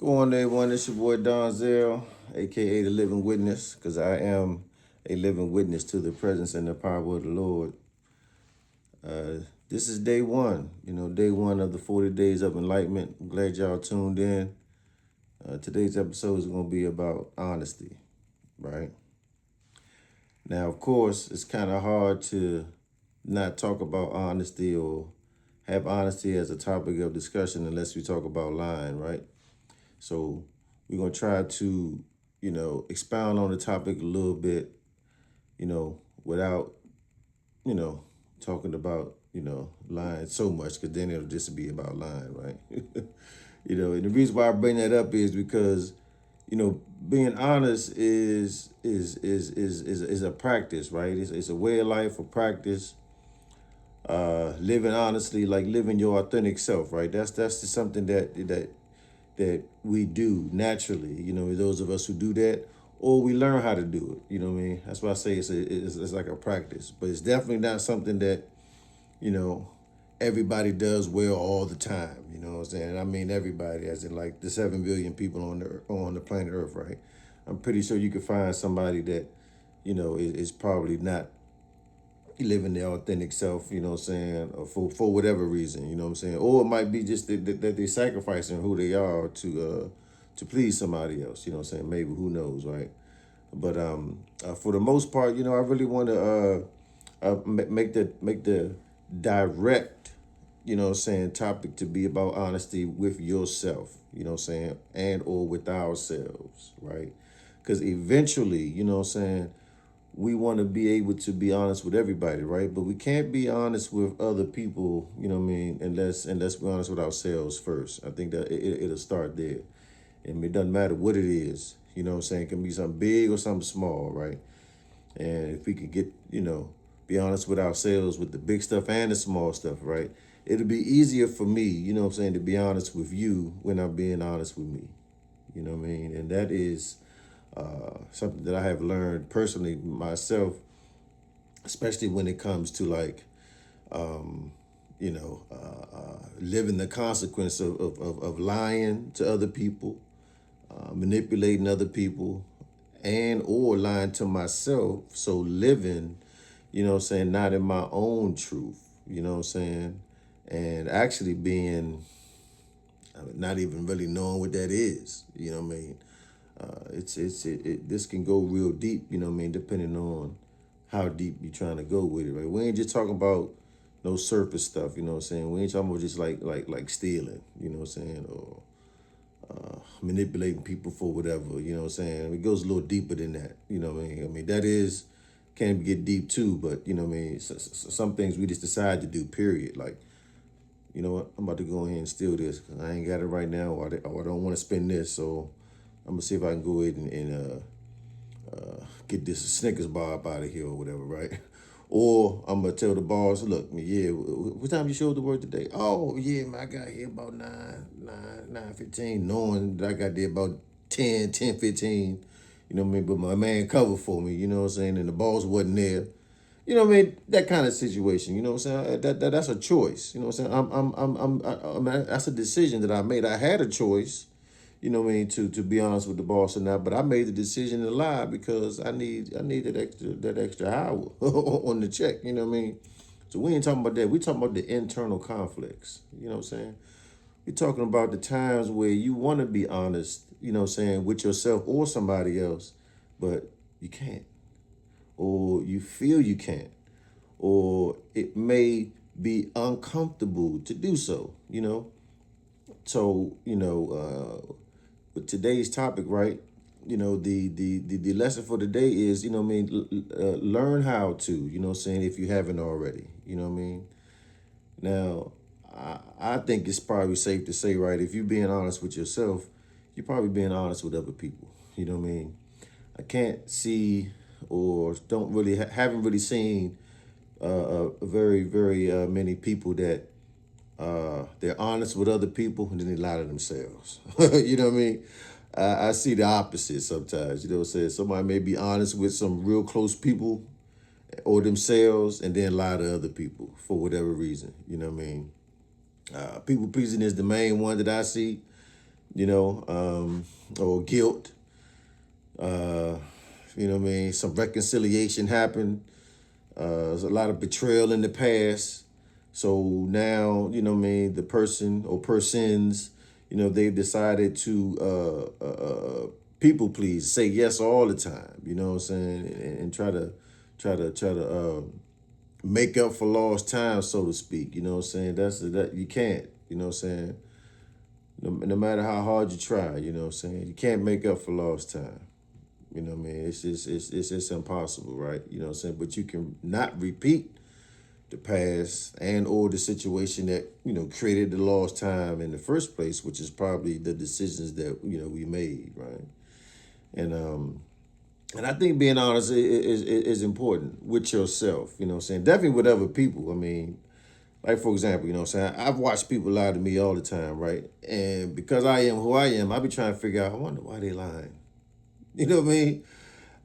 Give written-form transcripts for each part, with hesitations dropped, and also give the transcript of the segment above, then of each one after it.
Go on, everyone. It's your boy Donzel, aka the Living Witness, because I am a living witness to the presence and the power of the Lord. This is day one, day one of the 40 days of enlightenment. I'm glad y'all tuned in. Today's episode is going to be about honesty, right? Now, of course, it's kind of hard to not talk about honesty or have honesty as a topic of discussion unless we talk about lying, right? So we're going to try to, expound on the topic a little bit, without, you know, talking about, lying so much, because then it'll just be about lying, right? And the reason why I bring that up is because, being honest is a practice, right? It's a way of life, a practice. Living honestly, like living your authentic self, right? That's just something that we do naturally. Those of us who do that, or we learn how to do it. You know what I mean? That's why I say it's like a practice, but it's definitely not something that you know everybody does well all the time. You know what I'm saying? I mean everybody, as in like the 7 billion people on the planet Earth, right? I'm pretty sure you could find somebody that is probably not living their authentic self, you know what I'm saying, or for whatever reason, you know what I'm saying, or it might be just that they're sacrificing who they are to please somebody else, you know what I'm saying, maybe, who knows, right? But for the most part, I really want to make the direct, what I'm saying, topic to be about honesty with yourself, you know what I'm saying, and or with ourselves, right? Because eventually, what I'm saying, we want to be able to be honest with everybody, right? But we can't be honest with other people, you know what I mean, unless we're honest with ourselves first. I think that it'll start there. And it doesn't matter what it is, you know what I'm saying? It can be something big or something small, right? And if we could get, be honest with ourselves with the big stuff and the small stuff, right? It'll be easier for me, you know what I'm saying, to be honest with you when I'm being honest with me. You know what I mean? And that is something that I have learned personally myself, especially when it comes to like, living the consequence of lying to other people, manipulating other people, and or lying to myself. So living, not in my own truth, you know what I'm saying? And actually being, not even really knowing what that is, you know what I mean? This can go real deep, you know what I mean, depending on how deep you're trying to go with it, right? We ain't just talking about no surface stuff, you know what I'm saying? We ain't talking about just like stealing, you know what I'm saying, or manipulating people for whatever, you know what I'm saying? It goes a little deeper than that, you know what I mean? I mean, that is can get deep too, but you know what I mean? Some things we just decide to do, period. Like, you know what? I'm about to go ahead and steal this because I ain't got it right now, or I don't want to spend this, so I'm gonna see if I can go ahead and get this Snickers bar up out of here or whatever, right? Or I'm gonna tell the boss, look, yeah, what time you showed the work today? Oh yeah, man, I got here about 9:15, knowing that I got there about 10:15. You know what I mean? But my man covered for me, you know what I'm saying? And the boss wasn't there. You know what I mean? That kind of situation. You know what I'm saying? That's a choice. You know what I'm saying? I mean, that's a decision that I made. I had a choice, you know what I mean, to be honest with the boss or not. But I made the decision to lie because I need that extra hour on the check. You know what I mean? So we ain't talking about that. We talking about the internal conflicts. You know what I'm saying? We're talking about the times where you want to be honest. You know what I'm saying, with yourself or somebody else, but you can't, or you feel you can't, or it may be uncomfortable to do so. So with today's topic, right? The lesson for today is, learn how to, saying, if you haven't already, you know what I mean? Now, I think it's probably safe to say, right, if you're being honest with yourself, you're probably being honest with other people. You know what I mean? I can't see, or don't really, haven't really seen very, very many people that they're honest with other people and then they lie to themselves. You know what I mean? I see the opposite sometimes. You know what I'm saying? Somebody may be honest with some real close people or themselves and then lie to other people for whatever reason. You know what I mean? People pleasing is the main one that I see. or guilt. Uh, some reconciliation happened. There's a lot of betrayal in the past. So now, the person or persons, they've decided to people please, say yes all the time, you know what I'm saying, and try to make up for lost time, so to speak. You know what I'm saying? That you can't, you know what I'm saying? No matter how hard you try, you know what I'm saying? You can't make up for lost time. You know what I mean? It's just impossible, right? You know what I'm saying? But you can not repeat the past and or the situation that, created the lost time in the first place, which is probably the decisions that, we made, right? And and I think being honest is important with yourself, you know what I'm saying? Definitely with other people. I mean, like for example, you know what I'm saying? I've watched people lie to me all the time, right? And because I am who I am, I be trying to figure out, I wonder why they lying. You know what I mean?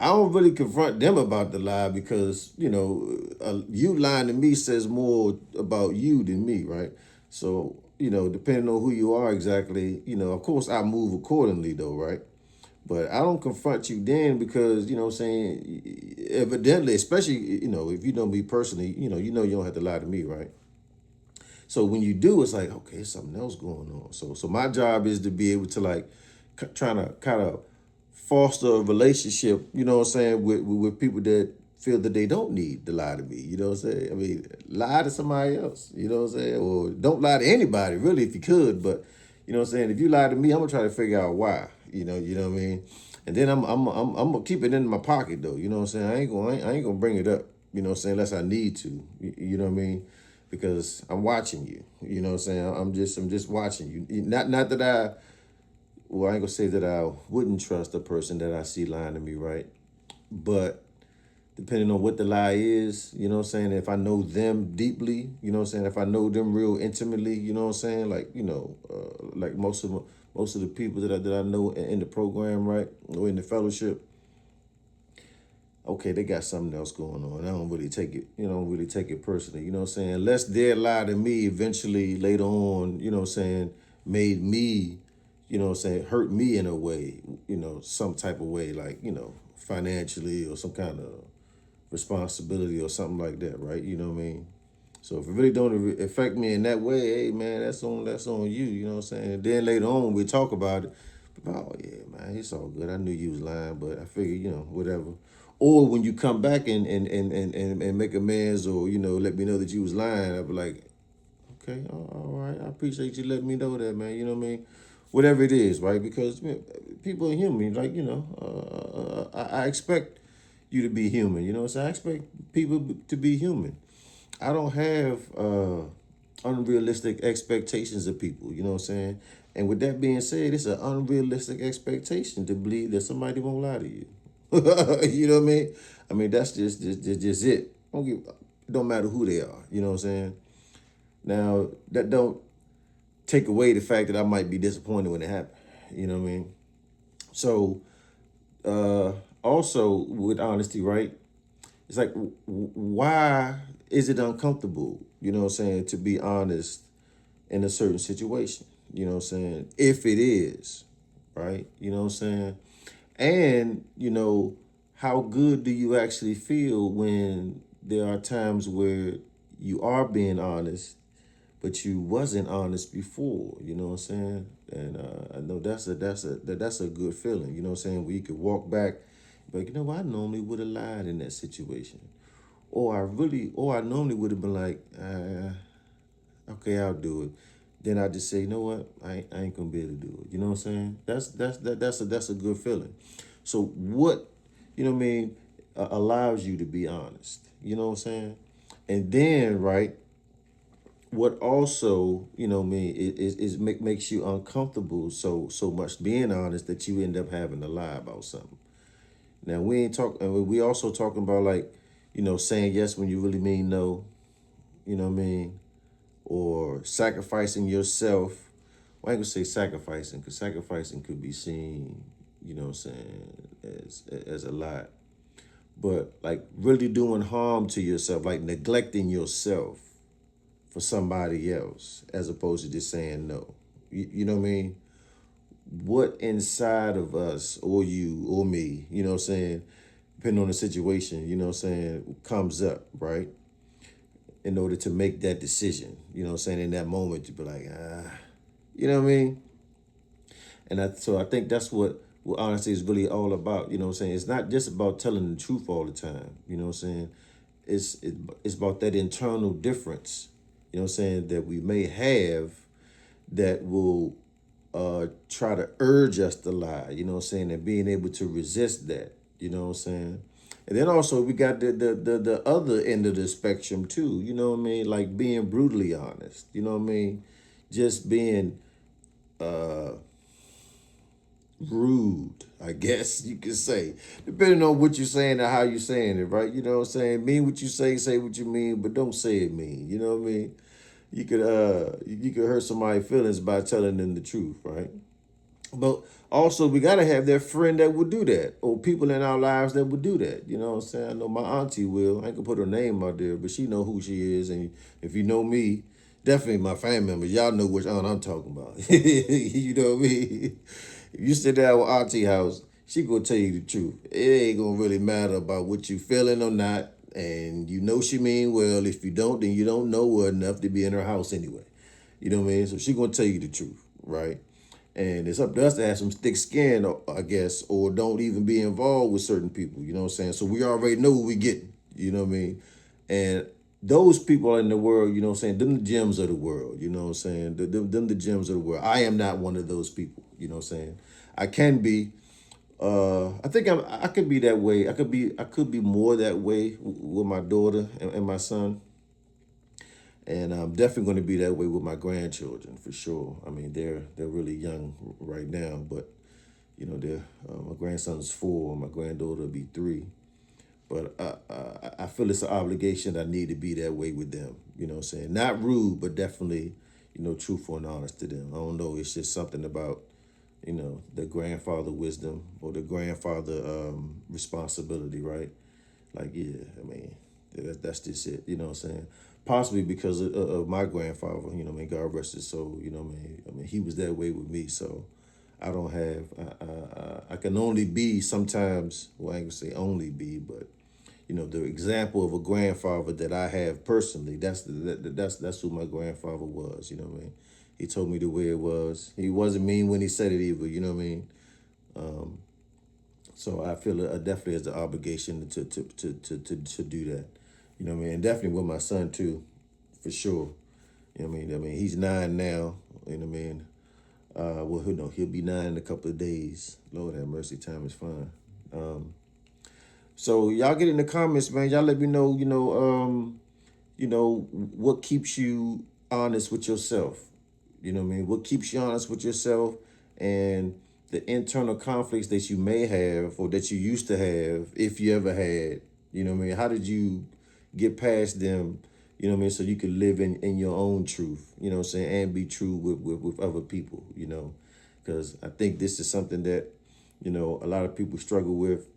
I don't really confront them about the lie because, you lying to me says more about you than me, right? So, depending on who you are exactly, of course I move accordingly though, right? But I don't confront you then because, what I'm saying, evidently, especially, if you know me personally, you don't have to lie to me, right? So when you do, it's like, okay, there's something else going on. So my job is to be able to like trying to kind of foster a relationship, you know what I'm saying, with people that feel that they don't need to lie to me. You know what I'm saying? I mean, lie to somebody else, you know what I'm saying? Or don't lie to anybody, really, if you could. But you know what I'm saying? If you lie to me, I'm gonna try to figure out why. You know what I mean? And then I'm gonna keep it in my pocket though. You know what I'm saying? I ain't gonna bring it up. You know what I'm saying? Unless I need to. You know what I mean? Because I'm watching you. You know what I'm saying? I'm just watching you. Not that I ain't gonna say that I wouldn't trust a person that I see lying to me, right? But depending on what the lie is, you know what I'm saying? If I know them deeply, you know what I'm saying? If I know them real intimately, you know what I'm saying? Like, like most of the people that I know in the program, right? Or in the fellowship, okay, they got something else going on. I don't really take it, really take it personally. You know what I'm saying? Unless their lie to me eventually later on, you know what I'm saying, made me, what I'm saying, hurt me in a way, some type of way, like, financially or some kind of responsibility or something like that, right? You know what I mean? So if it really don't affect me in that way, hey man, that's on you, you know what I'm saying? And then later on we talk about it. Oh yeah, man, it's all good. I knew you was lying, but I figured, whatever. Or when you come back and make amends or, let me know that you was lying, I'll be like, okay, all right, I appreciate you letting me know that, man. You know what I mean? Whatever it is, right? Because man, people are human, like, I expect you to be human, you know, so I expect people to be human. I don't have unrealistic expectations of people, you know what I'm saying? And with that being said, it's an unrealistic expectation to believe that somebody won't lie to you. You know what I mean? I mean, that's just it. It don't matter who they are, you know what I'm saying? Now, that don't take away the fact that I might be disappointed when it happened. You know what I mean? So, uh, also with honesty, right? It's like, why is it uncomfortable, you know what I'm saying, to be honest in a certain situation? You know what I'm saying? If it is, right? You know what I'm saying? And, how good do you actually feel when there are times where you are being honest, but you wasn't honest before, you know what I'm saying? And I know that's a good feeling, you know what I'm saying? Where you could walk back, but I normally would have lied in that situation. Or I normally would have been like, okay, I'll do it. Then I just say, you know what, I ain't gonna be able to do it. You know what I'm saying? That's a good feeling. So what, what I mean, allows you to be honest. You know what I'm saying? And then right, what also, makes you uncomfortable so much being honest that you end up having to lie about something. Now we ain't talking. We also talking about like, saying yes when you really mean no. You know what I mean? Or sacrificing yourself. Well, I ain't gonna say sacrificing, because sacrificing could be seen, what I'm saying, as a lot. But like really doing harm to yourself, like neglecting yourself for somebody else, as opposed to just saying no. You know what I mean? what inside of us or you or me, you know what I'm saying, depending on the situation, you know what I'm saying, comes up, right? In order to make that decision, you know what I'm saying, in that moment to be like, you know what I mean? And so I think that's what honesty is really all about, you know what I'm saying? It's not just about telling the truth all the time, you know what I'm saying? It's about that internal difference, you know what I'm saying, that we may have that will try to urge us to lie, you know what I'm saying, and being able to resist that, you know what I'm saying? And then also we got the other end of the spectrum too, you know what I mean? Like being brutally honest, you know what I mean? Just being rude, I guess you could say, depending on what you're saying and how you're saying it, right? You know what I'm saying? Mean what you say what you mean, but don't say it mean. You know what I mean? You could hurt somebody's feelings by telling them the truth, right? But also we gotta have that friend that would do that, or people in our lives that would do that. You know what I'm saying? I know my auntie will. I ain't gonna put her name out there, but she know who she is, and if you know me, definitely my family members, y'all know which aunt I'm talking about. You know what I mean? If you sit down with auntie house, she gonna tell you the truth. It ain't gonna really matter about what you feeling or not, and you know she mean well. If you don't, then you don't know her enough to be in her house anyway. You know what I mean? So she gonna tell you the truth, right? And it's up to us to have some thick skin, I guess, or don't even be involved with certain people. You know what I'm saying? So we already know what we getting. You know what I mean? And those people in the world, you know what I'm saying, them the gems of the world. You know what I'm saying? Them the gems of the world. I am not one of those people. You know what I'm saying? I can be. I think I could be that way. I could be more that way with my daughter and my son. And I'm definitely going to be that way with my grandchildren for sure. I mean, they're really young right now, but you know, they're my grandson's 4, my granddaughter will be 3. But I feel it's an obligation. I need to be that way with them. You know what I'm saying? Not rude, but definitely, you know, truthful and honest to them. I don't know. It's just something about, you know, the grandfather wisdom or the grandfather responsibility, right? Like, yeah, I mean, that's just it. You know what I'm saying? Possibly because of my grandfather. You know, what I mean, God rest his soul. You know, what I mean, he was that way with me. So I don't have. I can only be sometimes. Well, I ain't gonna say only be, but you know, the example of a grandfather that I have personally. That's who my grandfather was. You know what I mean? He told me the way it was. He wasn't mean when he said it either. You know what I mean? So I feel it definitely has the obligation to do that. You know what I mean? And definitely with my son too, for sure. You know what I mean? He's 9 now. You know what I mean? Well, he'll be 9 in a couple of days. Lord have mercy, time is fine. So y'all get in the comments, man. Y'all let me know. What keeps you honest with yourself. You know what I mean? What keeps you honest with yourself and the internal conflicts that you may have or that you used to have, if you ever had, you know what I mean? How did you get past them, you know what I mean? So you could live in your own truth, you know what I'm saying? And be true with other people, you know? Because I think this is something that, you know, a lot of people struggle with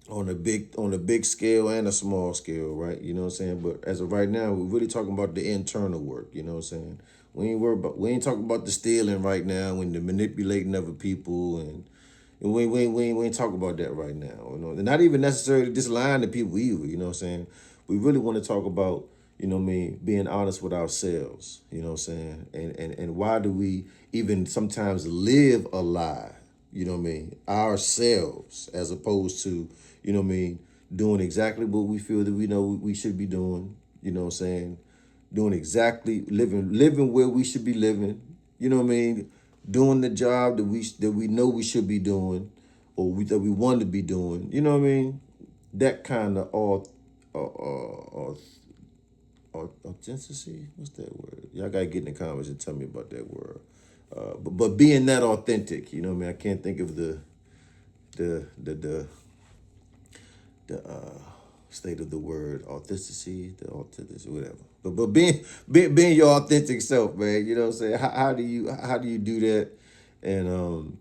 on a big scale and a small scale, right? You know what I'm saying? But as of right now, we're really talking about the internal work, you know what I'm saying? We ain't talking about the stealing right now and the manipulating other people and we ain't talking about that right now. You know, and not even necessarily just lying to people either, you know what I'm saying? We really want to talk about, you know what I mean, being honest with ourselves, you know what I'm saying? And why do we even sometimes live a lie? You know what I mean, ourselves, as opposed to, you know what I mean, doing exactly what we feel that we know we should be doing, you know what I'm saying, doing exactly, living where we should be living, you know what I mean, doing the job that we know we should be doing, or that we want to be doing, you know what I mean, that kind of authenticity. What's that word? Y'all gotta get in the comments and tell me about that word. But being that authentic, you know what I mean. I can't think of the the the the state of the word authenticity, the authenticity, whatever. But being your authentic self, man. You know what I'm saying? How do you do that? And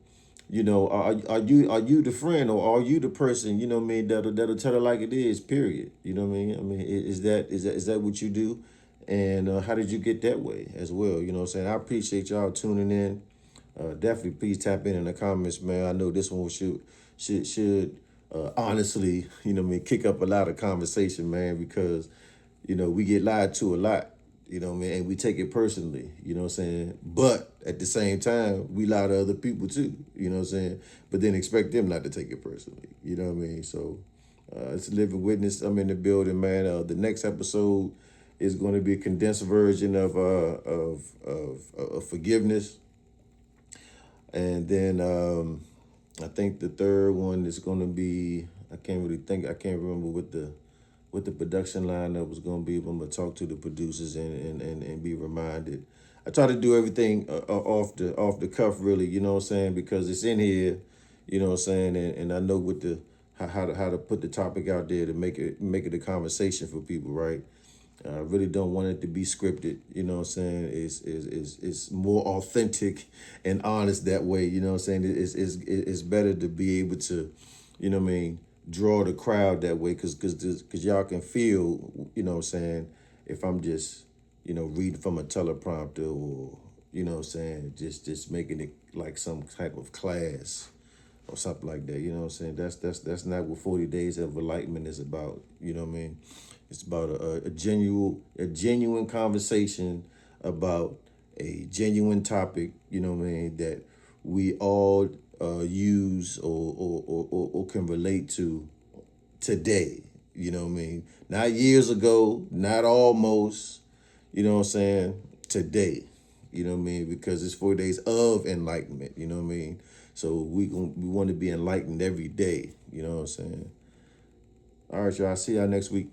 are you the friend or are you the person? You know what I mean? That'll tell it like it is. Period. You know what I mean? Is that what you do? And how did you get that way as well? You know what I'm saying? I appreciate y'all tuning in. definitely please tap in the comments, man. I know this one should honestly, kick up a lot of conversation, man, because, we get lied to a lot, man, and we take it personally, you know what I'm saying? But at the same time, we lie to other people too, you know what I'm saying? But then expect them not to take it personally, you know what I mean? So it's a living witness. I'm in the building, man. The next episode is going to be a condensed version of forgiveness. And then I think the third one is going to be, I can't remember what the production lineup was going to be, but I'm going to talk to the producers and be reminded. I try to do everything off the cuff, really, you know what I'm saying, because it's in here, you know what I'm saying, and I know what the how to put the topic out there to make it a conversation for people, right? I really don't want it to be scripted, you know what I'm saying? It's more authentic and honest that way, you know what I'm saying? It's better to be able to, you know what I mean, draw the crowd that way, cause y'all can feel, you know what I'm saying, if I'm just, reading from a teleprompter, or, you know what I'm saying, just making it like some type of class or something like that. You know what I'm saying? That's not what 40 Days of Enlightenment is about. You know what I mean? It's about a genuine conversation about a genuine topic. You know what I mean? That we all use or can relate to today. You know what I mean? Not years ago, not almost. You know what I'm saying? Today. You know what I mean? Because it's 4 days of enlightenment. You know what I mean? So we want to be enlightened every day. You know what I'm saying? All right, y'all. See y'all next week.